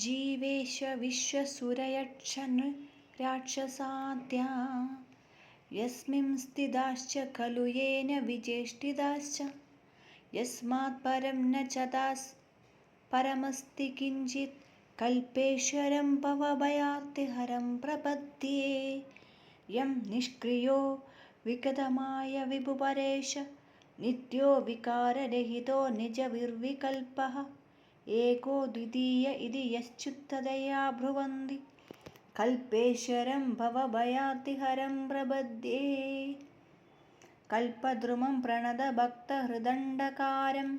जीवेश विश्वसुरयक्षनृराक्षसाद्या यस्मिंस्थिताश्च खलु येन विचेष्टिताश्च यस्मात् परं न चतास् परमस्ति किञ्चित् कल्पेश्वरं भवभयार्तिहरं प्रपद्ये यं निष्क्रियो विगतमाय विभुपरेश नित्यो विकाररहितो निजविर्विकल्पः एको द्वितीय इति यश्च्युततया ब्रुवन्ति कल्पेश्वरं भवभयार्तिहरं प्रपद्ये कल्पद्रुमं प्रणतभक्तहृदण्डकारं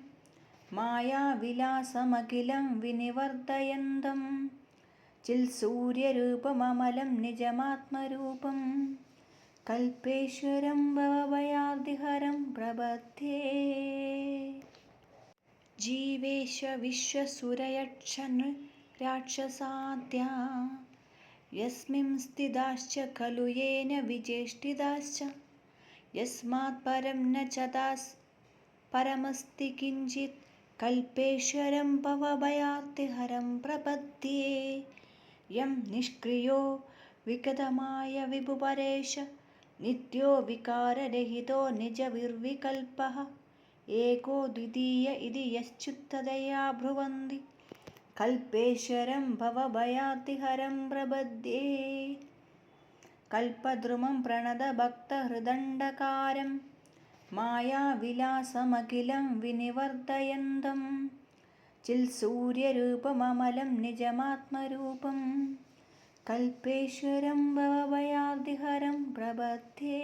मायाविलासमखिलं विनिवर्तयन्तं चिल्सूर्यरूपममलं निजमात्मरूपं कल्पेश्वरं भवभयार्तिहरं प्रपद्ये जीवेश विश्वसुरयक्षनृराक्षसाद्या यस्मिंस्थिताश्च खलु येन विचेष्टिताश्च यस्मात् परं न चतास् परमस्ति किञ्चित् कल्पेश्वरं भवभयार्तिहरं प्रपद्ये यं निष्क्रियो विगतमाय विभुपरेश नित्यो विकाररहितो निजविर्विकल्पः एको द्वितीय इति यश्च्युततया ब्रुवन्ति कल्पेश्वरं भवभयार्तिहरं प्रपद्ये कल्पद्रुमं प्रणतभक्तहृदण्डकारं मायाविलासमखिलं विनिवर्तयन्तं चिल्सूर्यरूपममलं निजमात्मरूपं कल्पेश्वरं भवभयार्तिहरं प्रपद्ये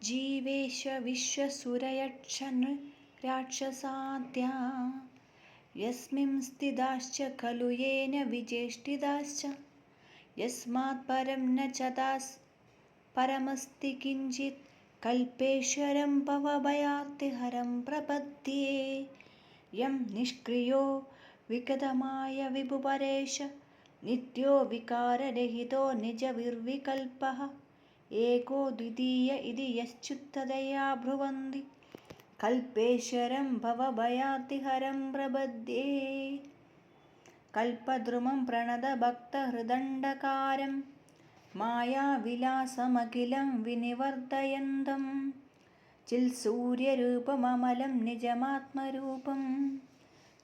जीवेश विश्वसुरयक्षनृराक्षसाद्या यस्मिंस्थिताश्च खलु येन विचेष्टिताश्च यस्मात् परं न चतास् परमस्ति किञ्चित् कल्पेश्वरं भवभयार्तिहरं प्रपद्ये यं निष्क्रियो विगतमाय विभुपरेश नित्यो विकाररहितो निजविर्विकल्पः एको द्वितीय इति यश्च्युततया ब्रुवन्ति कल्पेश्वरं भवभयार्तिहरं प्रपद्ये कल्पद्रुमं प्रणतभक्तहृदण्डकारं मायाविलासमखिलं विनिवर्तयन्तं चिल्सूर्यरूपममलं निजमात्मरूपं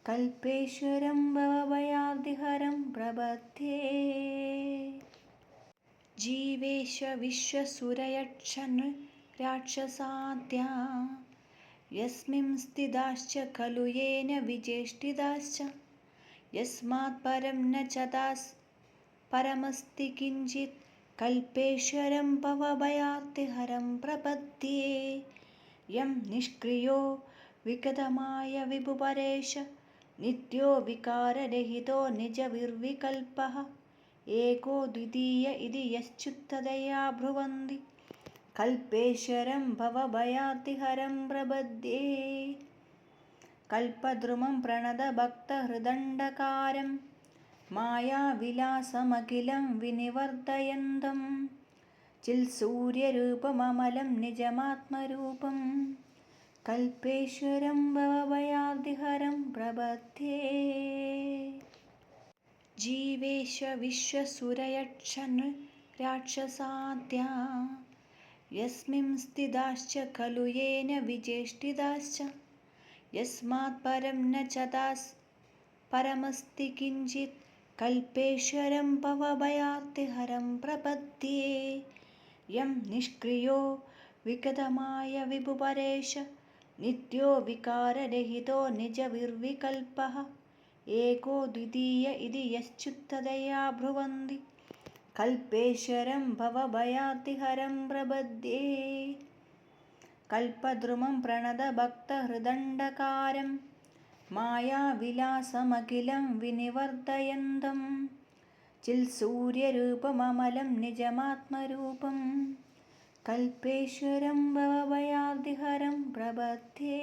कल्पेश्वरं भवभयार्तिहरं प्रपद्ये जीवेश विश्वसुरयक्षनृराक्षसाद्या यस्मिंस्थिताश्च खलु येन विचेष्टिताश्च यस्मात् परं न चतास् परमस्ति किञ्चित् कल्पेश्वरं भवभयार्तिहरं प्रपद्ये यं निष्क्रियो विगतमाय विभुपरेश नित्यो विकाररहितो निजविर्विकल्पः एको द्वितीय इति यश्च्युततया ब्रुवन्ति कल्पेश्वरं भवभयार्तिहरं प्रपद्ये कल्पद्रुमं प्रणतभक्तहृदण्डकारं मायाविलासमखिलं विनिवर्तयन्तं चिल्सूर्यरूपममलं निजमात्मरूपं कल्पेश्वरं भवभयार्तिहरं प्रपद्ये जीवेश विश्वसुरयक्षनृराक्षसाद्या यस्मिंस्थिताश्च खलु येन विचेष्टिताश्च यस्मात् परं न चतास् परमस्ति किञ्चित् कल्पेश्वरं भवभयार्तिहरं प्रपद्ये कल्पेश्वरं भवभयार्तिहरं प्रपद्ये जीवेश विश्वसुरयक्षनृराक्षसाद्या यस्मिंस्थिताश्च खलु येन विचेष्टिताश्च यस्मात् परं न चतास् परमस्ति किञ्चित् कल्पेश्वरं भवभयार्तिहरं प्रपद्ये यं निष्क्रियो विगतमाय विभुपरेश नित्यो विकाररहितो निजविर्विकल्पः एको द्वितीय इति यश्च्युततया ब्रुवन्ति कल्पेश्वरं भवभयार्तिहरं प्रपद्ये कल्पद्रुमं प्रणतभक्तहृदण्डकारं मायाविलासमखिलं विनिवर्तयन्तं चिल्सूर्यरूपममलं निजमात्मरूपं कल्पेश्वरं भवभयार्तिहरं प्रपद्ये।